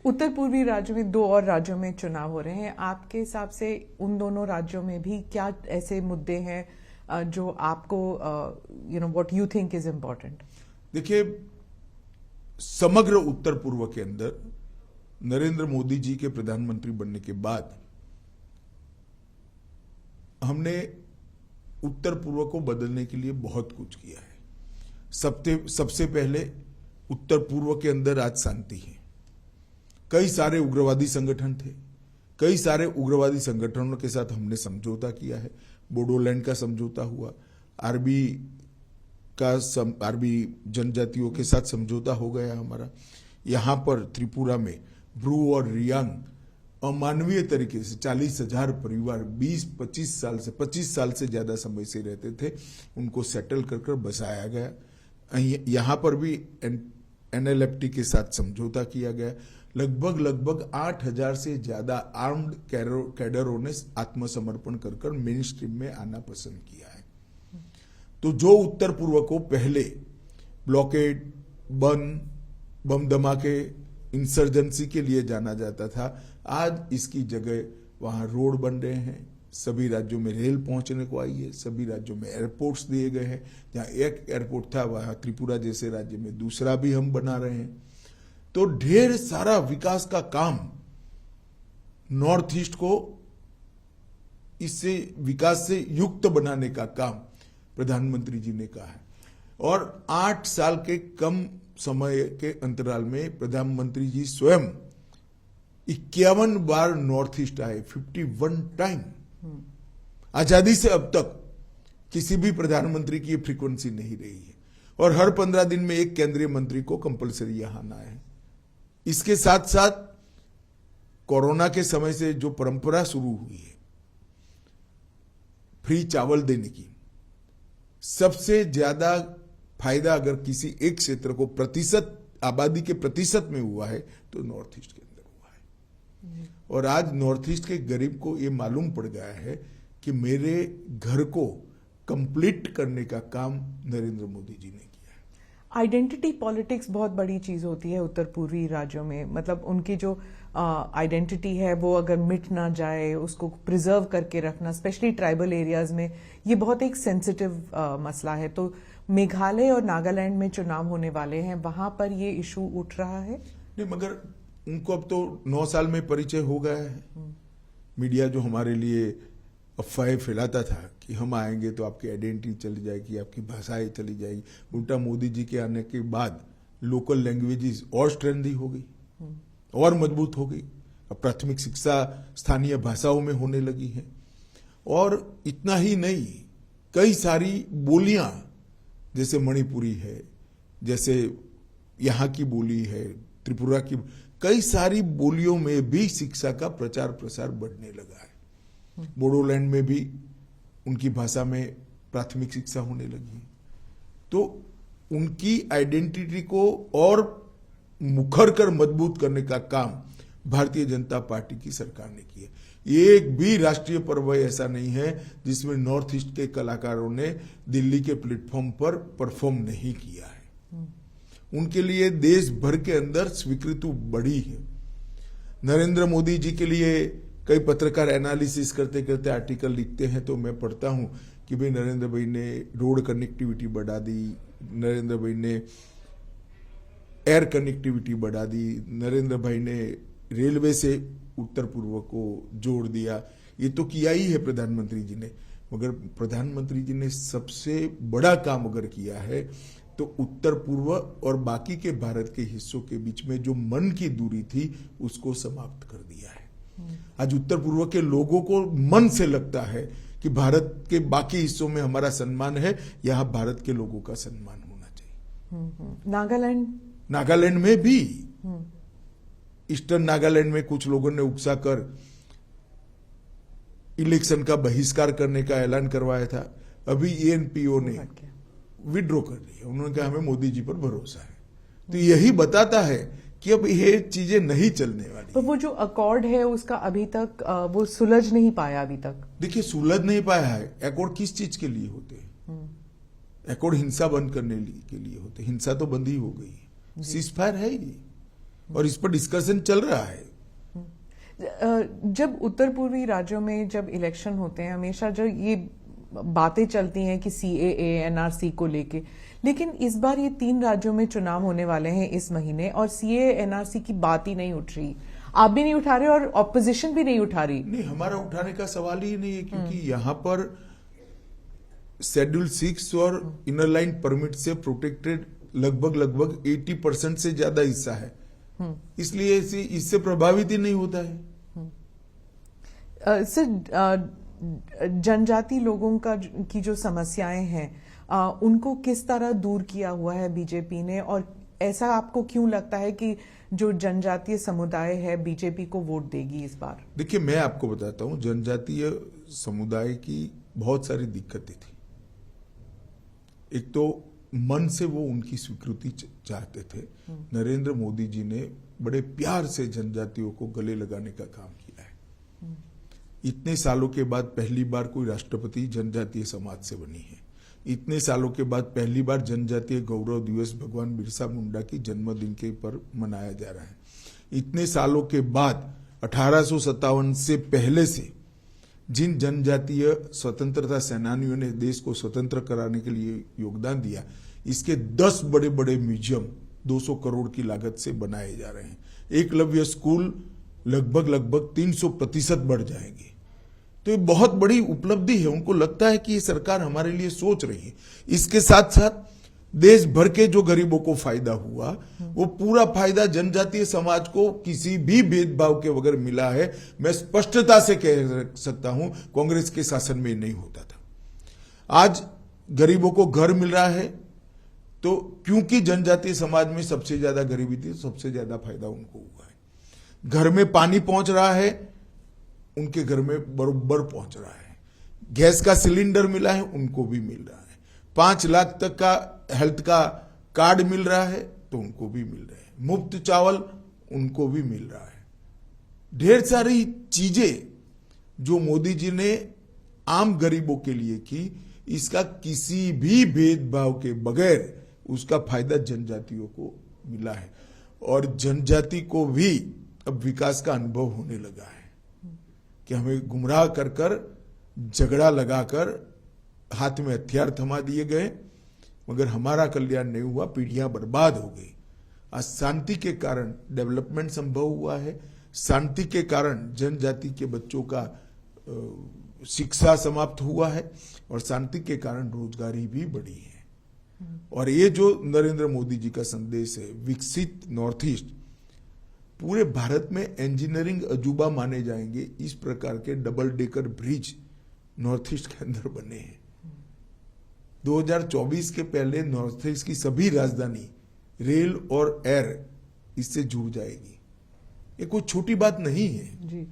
उत्तर पूर्वी राज्यों में 2 और राज्यों में चुनाव हो रहे हैं। आपके हिसाब से उन दोनों राज्यों में भी क्या ऐसे मुद्दे हैं जो आपको what you think is important? देखिए, समग्र उत्तर पूर्व के अंदर नरेंद्र मोदी जी के प्रधानमंत्री बनने के बाद हमने उत्तर पूर्व को बदलने के लिए बहुत कुछ किया है। सबसे पहले उत्तर पूर्व के अंदर आज शांति है। कई सारे उग्रवादी संगठन थे, कई सारे उग्रवादी संगठनों के साथ हमने समझौता किया है। बोडोलैंड का समझौता हुआ, आरबी जनजातियों के साथ समझौता हो गया हमारा। यहां पर त्रिपुरा में ब्रू और रियांग अमानवीय तरीके से 40,000 परिवार 20-25 साल से ज्यादा समय से रहते थे, उनको सेटल कर बसाया गया। यहां पर भी NLFT के साथ समझौता किया गया। लगभग 8,000 से ज्यादा आर्म्ड कैडरों ने आत्मसमर्पण कर मेन स्ट्रीम में आना पसंद किया है। तो जो उत्तर पूर्व को पहले ब्लॉकेड, बम धमाके, इंसर्जेंसी के लिए जाना जाता था, आज इसकी जगह वहां रोड बन रहे हैं। सभी राज्यों में रेल पहुंचने को आई है, सभी राज्यों में एयरपोर्ट्स दिए गए हैं। जहां एक एयरपोर्ट था वहां त्रिपुरा जैसे राज्य में दूसरा भी हम बना रहे हैं। तो ढेर सारा विकास का काम नॉर्थ ईस्ट को इससे विकास से युक्त बनाने का काम प्रधानमंत्री जी ने कहा है। और 8 साल के कम समय के अंतराल में प्रधानमंत्री जी स्वयं 51 बार नॉर्थ ईस्ट आए, 51 टाइम। आजादी से अब तक किसी भी प्रधानमंत्री की फ्रीक्वेंसी नहीं रही है। और हर 15 दिन में एक केंद्रीय मंत्री को कंपलसरी यहां आना है। इसके साथ साथ कोरोना के समय से जो परंपरा शुरू हुई है फ्री चावल देने की, सबसे ज्यादा फायदा अगर किसी एक क्षेत्र को प्रतिशत आबादी के प्रतिशत में हुआ है तो नॉर्थ ईस्ट के अंदर हुआ है। और आज नॉर्थ ईस्ट के गरीब को यह मालूम पड़ गया है कि मेरे घर को कंप्लीट करने का काम नरेंद्र मोदी जी ने किया है। आइडेंटिटी पॉलिटिक्स बहुत बड़ी चीज होती है उत्तर पूर्वी राज्यों में। मतलब उनकी जो आइडेंटिटी है वो अगर मिट ना जाए, उसको प्रिजर्व करके रखना, स्पेशली ट्राइबल एरियाज में, ये बहुत एक सेंसिटिव मसला है। तो मेघालय और नागालैंड में चुनाव होने वाले हैं, वहां पर ये इशू उठ रहा है? नहीं, मगर उनको अब तो 9 साल में परिचय हो गया है। मीडिया जो हमारे लिए अफवाहें फैलाता था कि हम आएंगे तो आपकी आइडेंटिटी चली जाएगी, आपकी भाषाएं चली जाएगी, उल्टा मोदी जी के आने के बाद लोकल लैंग्वेजेस और स्ट्रेंथी हो गई और मजबूत हो गई। अब प्राथमिक शिक्षा स्थानीय भाषाओं में होने लगी है। और इतना ही नहीं, कई सारी बोलियां जैसे मणिपुरी है, जैसे यहाँ की बोली है, त्रिपुरा की, कई सारी बोलियों में भी शिक्षा का प्रचार प्रसार बढ़ने लगा है। बोडोलैंड में भी उनकी भाषा में प्राथमिक शिक्षा होने लगी है। तो उनकी आइडेंटिटी को और मुखर कर मजबूत करने का काम भारतीय जनता पार्टी की सरकार ने किया। एक भी राष्ट्रीय पर्व ऐसा नहीं है जिसमें नॉर्थ ईस्ट के कलाकारों ने दिल्ली के प्लेटफॉर्म पर परफॉर्म नहीं किया है। उनके लिए देश भर के अंदर स्वीकृति बढ़ी है। नरेंद्र मोदी जी के लिए कई पत्रकार एनालिसिस करते करते आर्टिकल लिखते हैं तो मैं पढ़ता हूं कि भाई नरेंद्र भाई ने रोड कनेक्टिविटी बढ़ा दी, नरेंद्र भाई ने एयर कनेक्टिविटी बढ़ा दी, नरेंद्र भाई ने रेलवे से उत्तर पूर्व को जोड़ दिया। ये तो किया ही है प्रधानमंत्री जी ने। मगर प्रधानमंत्री जी ने सबसे बड़ा काम अगर किया है तो उत्तर पूर्व और बाकी के भारत के हिस्सों के बीच में जो मन की दूरी थी उसको समाप्त कर दिया है। आज उत्तर पूर्व के लोगों को मन से लगता है कि भारत के बाकी हिस्सों में हमारा सम्मान है, यहां भारत के लोगों का सम्मान होना चाहिए। नागालैंड में भी ईस्टर्न नागालैंड में कुछ लोगों ने उकसा कर इलेक्शन का बहिष्कार करने का ऐलान करवाया था। अभी ANPO ने विड्रॉ कर लिया। उन्होंने कहा हमें मोदी जी पर भरोसा है। तो यही बताता है कि अब ये चीजें नहीं चलने वाली। तो वो जो अकॉर्ड है उसका अभी तक वो सुलझ नहीं पाया अभी तक। देखिए, सुलझ नहीं पाया है। अकॉर्ड किस चीज के लिए होते हैं? अकॉर्ड हिंसा बंद करने के लिए होते। हिंसा तो बंद ही हो गई है, सीज फायर है ही। और इस पर डिस्कशन चल रहा है। जब उत्तर पूर्वी राज्यों में जब इलेक्शन होते हैं हमेशा जो ये बातें चलती हैं कि CAA NRC को लेके, लेकिन इस बार ये 3 राज्यों में चुनाव होने वाले हैं इस महीने और CAA NRC की बात ही नहीं उठ रही। आप भी नहीं उठा रहे और ऑपोजिशन भी नहीं उठा रही। नहीं, हमारा उठाने का सवाल ही नहीं है, क्योंकि यहाँ पर शेड्यूल 6 और इनर लाइन परमिट से प्रोटेक्टेड लगभग 80% से ज्यादा हिस्सा है, इसलिए इससे प्रभावित ही नहीं होता है। सर, जनजाति लोगों की जो समस्याएं हैं उनको किस तरह दूर किया हुआ है बीजेपी ने, और ऐसा आपको क्यों लगता है कि जो जनजातीय समुदाय है बीजेपी को वोट देगी इस बार? देखिए, मैं आपको बताता हूं, जनजातीय समुदाय की बहुत सारी दिक्कतें थी। एक तो मन से वो उनकी स्वीकृति चाहते थे। नरेंद्र मोदी जी ने बड़े प्यार से जनजातियों को गले लगाने का काम किया है। इतने सालों के बाद पहली बार कोई राष्ट्रपति जनजातीय समाज से बनी है। इतने सालों के बाद पहली बार जनजातीय गौरव दिवस भगवान बिरसा मुंडा की जन्मदिन के पर मनाया जा रहा है। इतने सालों के बाद 1857 से पहले से जिन जनजातीय स्वतंत्रता सेनानियों ने देश को स्वतंत्र कराने के लिए योगदान दिया, इसके 10 बड़े बड़े म्यूजियम 200 करोड़ की लागत से बनाए जा रहे हैं। एकलव्य स्कूल लगभग 300% बढ़ जाएंगे। तो ये बहुत बड़ी उपलब्धि है। उनको लगता है कि ये सरकार हमारे लिए सोच रही है। इसके साथ साथ देश भर के जो गरीबों को फायदा हुआ, वो पूरा फायदा जनजातीय समाज को किसी भी भेदभाव के बगैर मिला है। मैं स्पष्टता से कह सकता हूं, कांग्रेस के शासन में नहीं होता था। आज गरीबों को घर मिल रहा है, तो क्योंकि जनजातीय समाज में सबसे ज्यादा गरीबी थी, सबसे ज्यादा फायदा उनको हुआ है। घर में पानी पहुंच रहा है, उनके घर में बरोबर पहुंच रहा है। गैस का सिलेंडर मिला है, उनको भी मिल रहा है। 5 लाख तक का हेल्थ का कार्ड मिल रहा है, तो उनको भी मिल रहा है। मुफ्त चावल उनको भी मिल रहा है। ढेर सारी चीजें जो मोदी जी ने आम गरीबों के लिए की, इसका किसी भी भेदभाव के बगैर उसका फायदा जनजातियों को मिला है। और जनजाति को भी अब विकास का अनुभव होने लगा है कि हमें गुमराह कर कर, झगड़ा लगाकर हाथ में हथियार थमा दिए गए, मगर हमारा कल्याण नहीं हुआ, पीढ़ियां बर्बाद हो गई। आज शांति के कारण डेवलपमेंट संभव हुआ है। शांति के कारण जनजाति के बच्चों का शिक्षा समाप्त हुआ है, और शांति के कारण रोजगारी भी बढ़ी है। और ये जो नरेंद्र मोदी जी का संदेश है, विकसित नॉर्थ ईस्ट, पूरे भारत में इंजीनियरिंग अजूबा माने जाएंगे। इस प्रकार के double decker bridge north east के अंदर बने हैं। 2024 के पहले नॉर्थ ईस्ट की सभी राजधानी रेल और एयर इससे जुड़ जाएगी। ये कोई छोटी बात नहीं है। जी।